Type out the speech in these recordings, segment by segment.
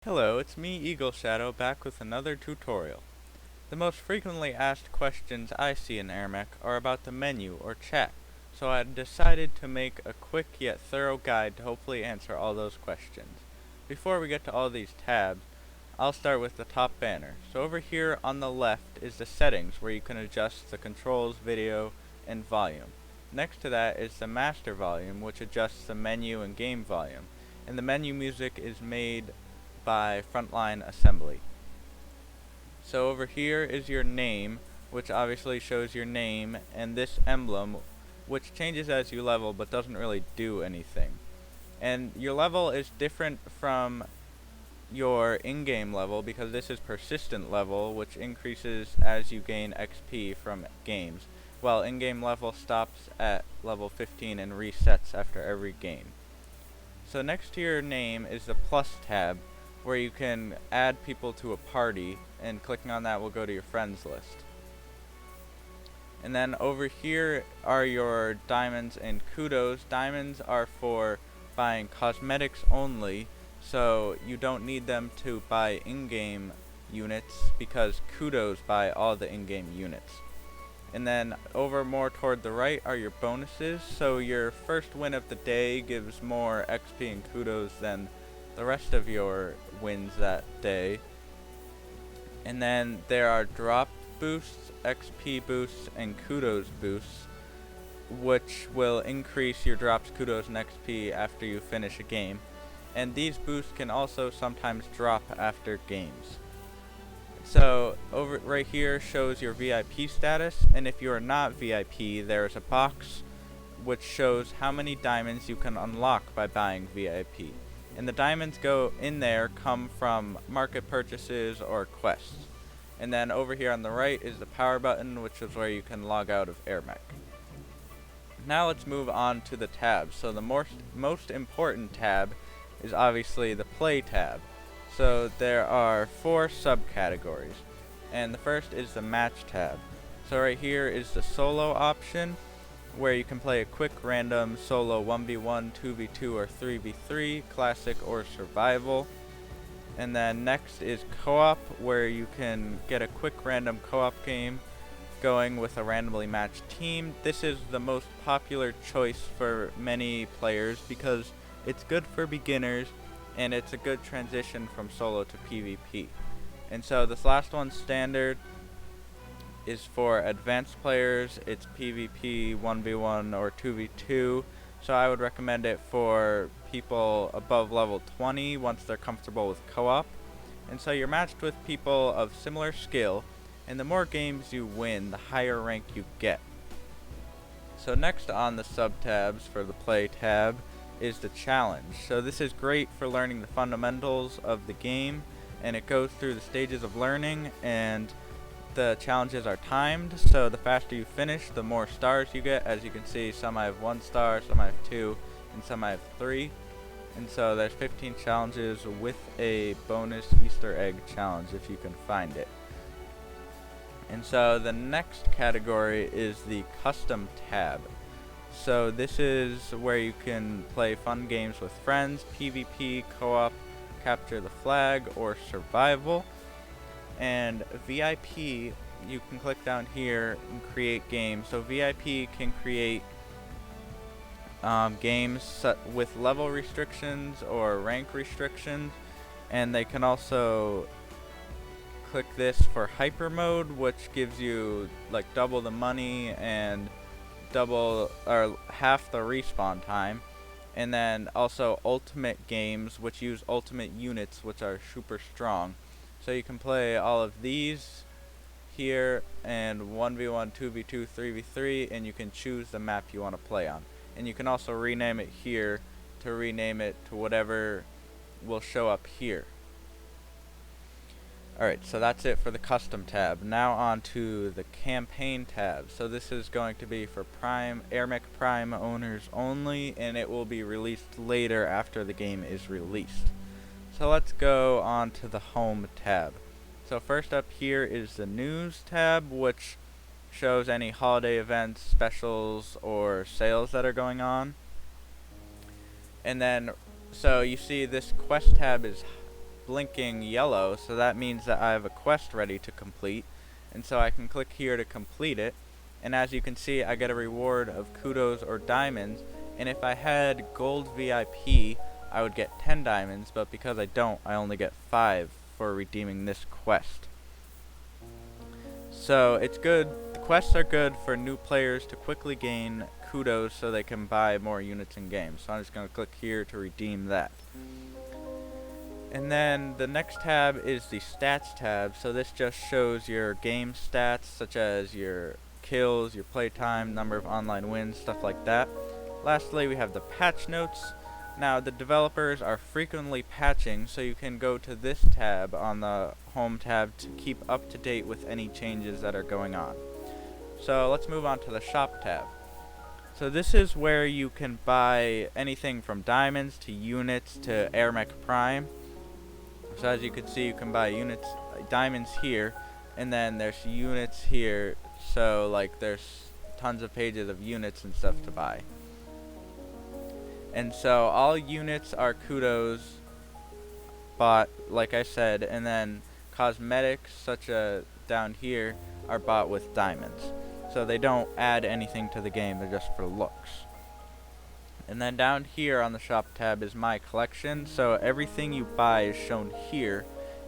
Hello, it's me, Eagle Shadow, back with another tutorial. The most frequently asked questions I see in Airmech are about the menu or chat, so I decided to make a quick yet thorough guide to hopefully answer all those questions. Before we get to all these tabs, I'll start with the top banner. So over here on the left is the settings where you can adjust the controls, video, and volume. Next to that is the master volume, which adjusts the menu and game volume, and the menu music is made by Frontline Assembly. So over here is your name, which obviously shows your name, and this emblem, which changes as you level but doesn't really do anything. And your level is different from your in-game level because this is persistent level, which increases as you gain XP from games, while in-game level stops at level 15 and resets after every game. So next to your name is the plus tab, where you can add people to a party, and clicking on that will go to your friends list. And then over here are your diamonds and kudos. Diamonds are for buying cosmetics only, so you don't need them to buy in-game units because kudos buy all the in-game units. And then over more toward the right are your bonuses, so your first win of the day gives more XP and kudos than the rest of your wins that day. And then there are drop boosts, XP boosts, and kudos boosts, which will increase your drops, kudos, and XP after you finish a game. And these boosts can also sometimes drop after games. So over right here shows your VIP status, and if you are not VIP, there is a box which shows how many diamonds you can unlock by buying VIP. And the diamonds go in there come from market purchases or quests. And then over here on the right is the power button, which is where you can log out of Airmech. Now let's move on to the tabs. So the most important tab is obviously the play tab. So there are 4 subcategories, and the first is the match tab. So right here is the solo option, where you can play a quick random solo 1v1, 2v2, or 3v3, classic or survival. And then next is co-op, where you can get a quick random co-op game going with a randomly matched team. This is the most popular choice for many players because it's good for beginners and it's a good transition from solo to PvP. And so this last one, standard, is for advanced players. It's PvP 1v1 or 2v2, so I would recommend it for people above level 20 once they're comfortable with co-op. And so you're matched with people of similar skill, and the more games you win, the higher rank you get. So next on the sub-tabs for the play tab is the challenge. So this is great for learning the fundamentals of the game, and it goes through the stages of learning, and the challenges are timed, so the faster you finish, the more stars you get. As you can see, some I have 1 star, some I have 2, and some I have 3. And so there's 15 challenges with a bonus Easter egg challenge if you can find it. And so the next category is the custom tab. So this is where you can play fun games with friends, PvP, co-op, capture the flag, or survival. And VIP, you can click down here and create games. So VIP can create games with level restrictions or rank restrictions, and they can also click this for hyper mode, which gives you like double the money and double or half the respawn time. And then also ultimate games, which use ultimate units, which are super strong. So you can play all of these here, and 1v1, 2v2, 3v3, and you can choose the map you want to play on. And you can also rename it here to rename it to whatever will show up here. Alright, so that's it for the custom tab. Now on to the campaign tab. So this is going to be for Airmech Prime owners only, and it will be released later after the game is released. So let's go on to the home tab. So first up here is the news tab, which shows any holiday events, specials, or sales that are going on. And then, so you see this quest tab is blinking yellow, so that means that I have a quest ready to complete. And so I can click here to complete it. And as you can see, I get a reward of kudos or diamonds. And if I had gold VIP, I would get 10 diamonds, but because I don't, I only get 5 for redeeming this quest. So it's good. The quests are good for new players to quickly gain kudos so they can buy more units in game. So I'm just going to click here to redeem that. And then the next tab is the stats tab. So this just shows your game stats, such as your kills, your playtime, number of online wins, stuff like that. Lastly, we have the patch notes. Now, the developers are frequently patching, so you can go to this tab on the home tab to keep up to date with any changes that are going on. So let's move on to the shop tab. So this is where you can buy anything from diamonds to units to Airmech Prime. So as you can see, you can buy units, diamonds here, and then there's units here. So like there's tons of pages of units and stuff to buy. And so all units are kudos bought, like I said, and then cosmetics, such as down here, are bought with diamonds. So they don't add anything to the game, they're just for looks. And then down here on the shop tab is my collection, so everything you buy is shown here,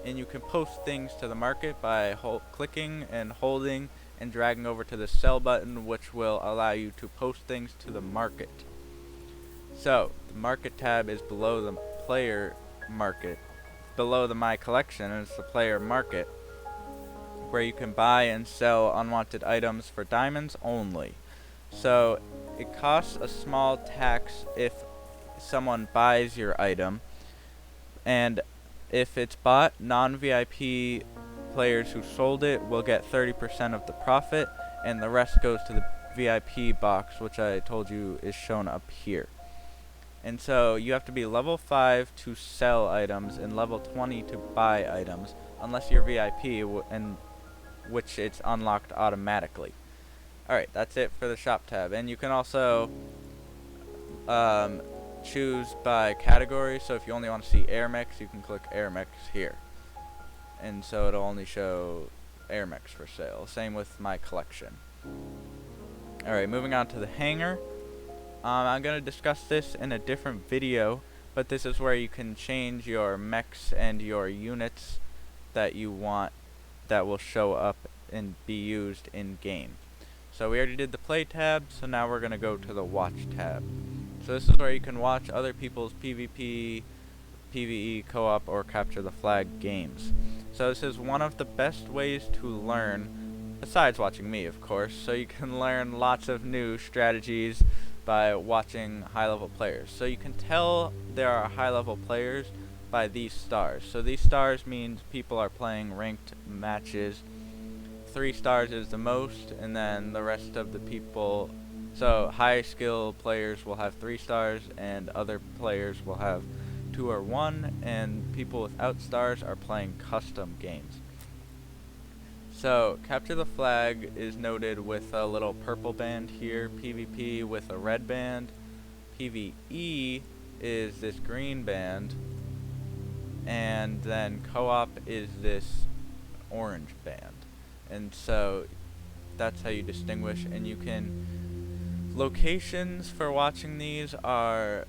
and you can post things to the market by clicking and holding and dragging over to the sell button, which will allow you to post things to the market. So the market tab is below the player market, below the my collection, and it's the player market, where you can buy and sell unwanted items for diamonds only. So it costs a small tax if someone buys your item, and if it's bought, non-VIP players who sold it will get 30% of the profit, and the rest goes to the VIP box, which I told you is shown up here. And so you have to be level 5 to sell items and level 20 to buy items, unless you're VIP, and which it's unlocked automatically. Alright, that's it for the shop tab. And you can also choose by category. So if you only want to see Airmechs, you can click Airmechs here. And so it'll only show Airmechs for sale. Same with my collection. Alright, moving on to the hangar. I'm going to discuss this in a different video, but this is where you can change your mechs and your units that you want that will show up and be used in game. So we already did the play tab, so now we're going to go to the watch tab. So this is where you can watch other people's PvP, PvE, co-op, or capture the flag games. So this is one of the best ways to learn, besides watching me of course, so you can learn lots of new strategies by watching high-level players. So you can tell there are high-level players by these stars. So these stars means people are playing ranked matches. 3 stars is the most, and then the rest of the people, so high skill players will have 3 stars, and other players will have 2 or 1, and people without stars are playing custom games. So capture the flag is noted with a little purple band here, PvP with a red band, PvE is this green band, and then co-op is this orange band. And so that's how you distinguish. And you can, locations for watching these are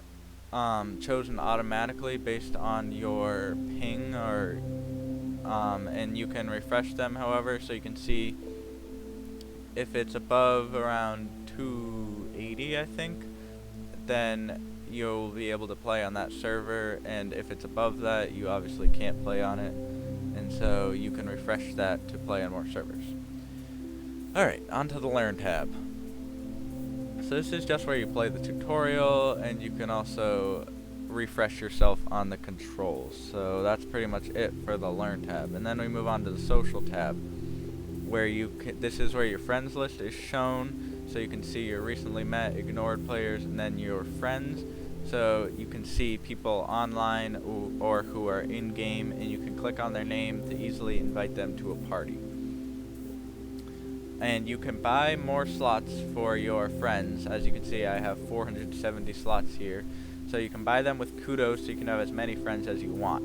chosen automatically based on your ping, or and you can refresh them, however, so you can see if it's above around 280, I think, then you'll be able to play on that server, and if it's above that, you obviously can't play on it, and so you can refresh that to play on more servers. Alright, on to the Learn tab. So this is just where you play the tutorial, and you can also refresh yourself on the controls. So that's pretty much it for the Learn tab. And then we move on to the Social tab, where you can, this is where your friends list is shown, so you can see your recently met, ignored players, and then your friends. So you can see people online or who are in game, and you can click on their name to easily invite them to a party. And you can buy more slots for your friends. As you can see, I have 470 slots here. So you can buy them with kudos, so you can have as many friends as you want.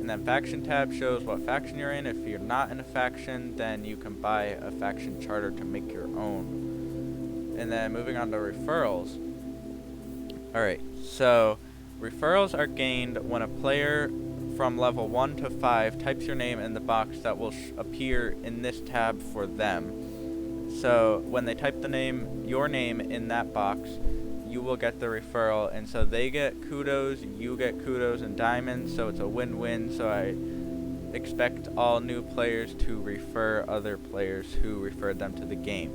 And then faction tab shows what faction you're in. If you're not in a faction, then you can buy a faction charter to make your own. And then moving on to referrals. Alright, so referrals are gained when a player from level 1 to 5 types your name in the box that will appear in this tab for them. So when they type your name in that box, you will get the referral, and so they get kudos, you get kudos and diamonds, so it's a win-win. So I expect all new players to refer other players who referred them to the game.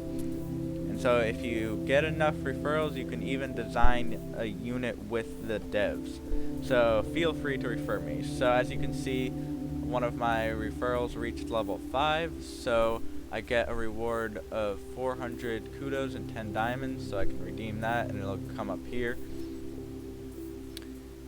And so if you get enough referrals, you can even design a unit with the devs. So feel free to refer me. So as you can see, one of my referrals reached level 5, so I get a reward of 400 kudos and 10 diamonds, so I can redeem that and it'll come up here.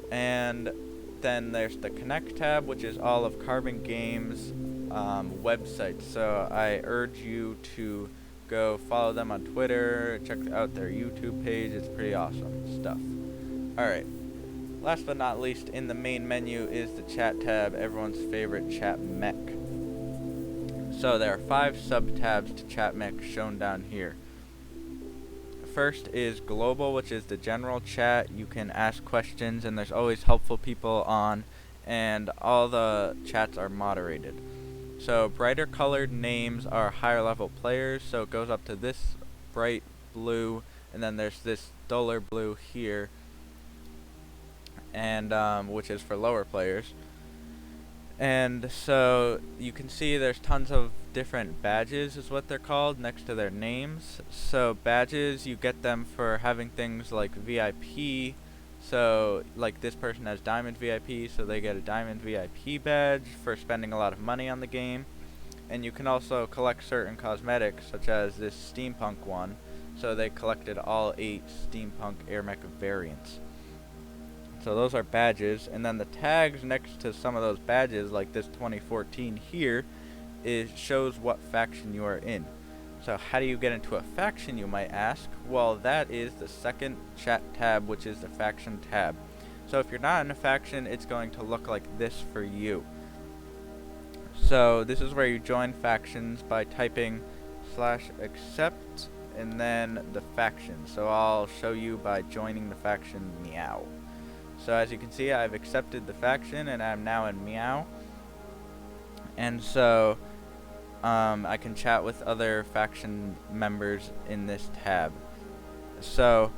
And then there's the Connect tab, which is all of Carbon Games' websites. So I urge you to go follow them on Twitter, check out their YouTube page, it's pretty awesome stuff. Alright, last but not least, in the main menu is the chat tab, everyone's favorite chat mech. So there are 5 sub-tabs to Chatmech shown down here. First is Global, which is the general chat. You can ask questions, and there's always helpful people on, and all the chats are moderated. So brighter colored names are higher level players, so it goes up to this bright blue, and then there's this duller blue here, and which is for lower players. And so you can see there's tons of different badges is what they're called next to their names. So badges, you get them for having things like VIP. So like this person has Diamond VIP, so they get a Diamond VIP badge for spending a lot of money on the game. And you can also collect certain cosmetics, such as this steampunk one. So they collected all 8 steampunk Airmech variants. So those are badges, and then the tags next to some of those badges, like this 2014 here, shows what faction you are in. So how do you get into a faction, you might ask? Well, that is the second chat tab, which is the faction tab. So if you're not in a faction, it's going to look like this for you. So this is where you join factions by typing /accept and then the faction. So I'll show you by joining the faction Meow. So as you can see, I've accepted the faction and I'm now in Meow. And so I can chat with other faction members in this tab. So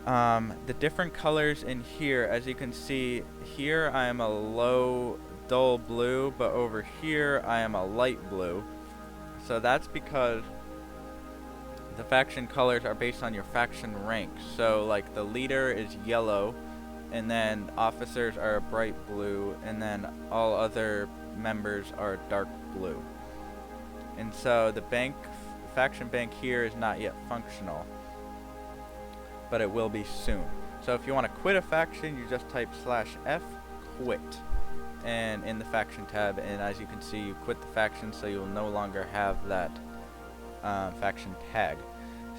the different colors in here, as you can see, here I am a low dull blue, but over here I am a light blue. So that's because the faction colors are based on your faction rank. So like the leader is yellow, and then officers are bright blue, and then all other members are dark blue. And so the faction bank here is not yet functional, but it will be soon. So if you want to quit a faction, you just type /F quit and in the faction tab, and as you can see, you quit the faction, so you'll no longer have that faction tag.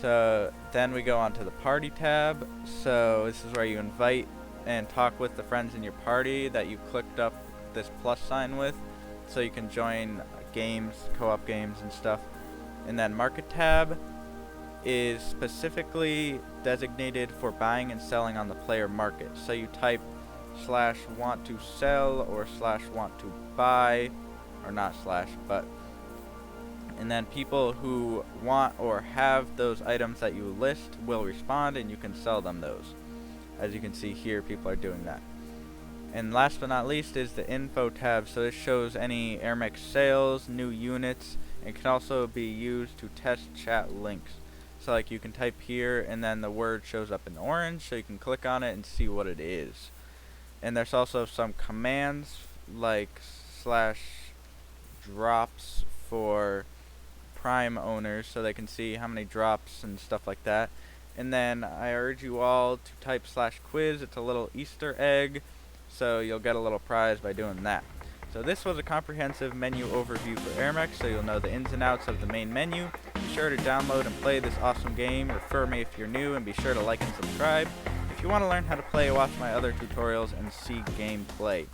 So then we go on to the party tab. So this is where you invite and talk with the friends in your party that you clicked up this plus sign with, so you can join games, co-op games and stuff. And then market tab is specifically designated for buying and selling on the player market. So you type /want to sell or /want to buy, or not slash, but, and then people who want or have those items that you list will respond and you can sell them those. As you can see here, people are doing that. And last but not least is the info tab. So this shows any Airmech sales, new units, and can also be used to test chat links. So like you can type here and then the word shows up in orange, so you can click on it and see what it is. And there's also some commands like /drops for Prime owners, so they can see how many drops and stuff like that. And then I urge you all to type /quiz. It's a little Easter egg, so you'll get a little prize by doing that. So this was a comprehensive menu overview for Airmech, so you'll know the ins and outs of the main menu. Be sure to download and play this awesome game. Refer me if you're new, and be sure to like and subscribe. If you want to learn how to play, watch my other tutorials and see gameplay.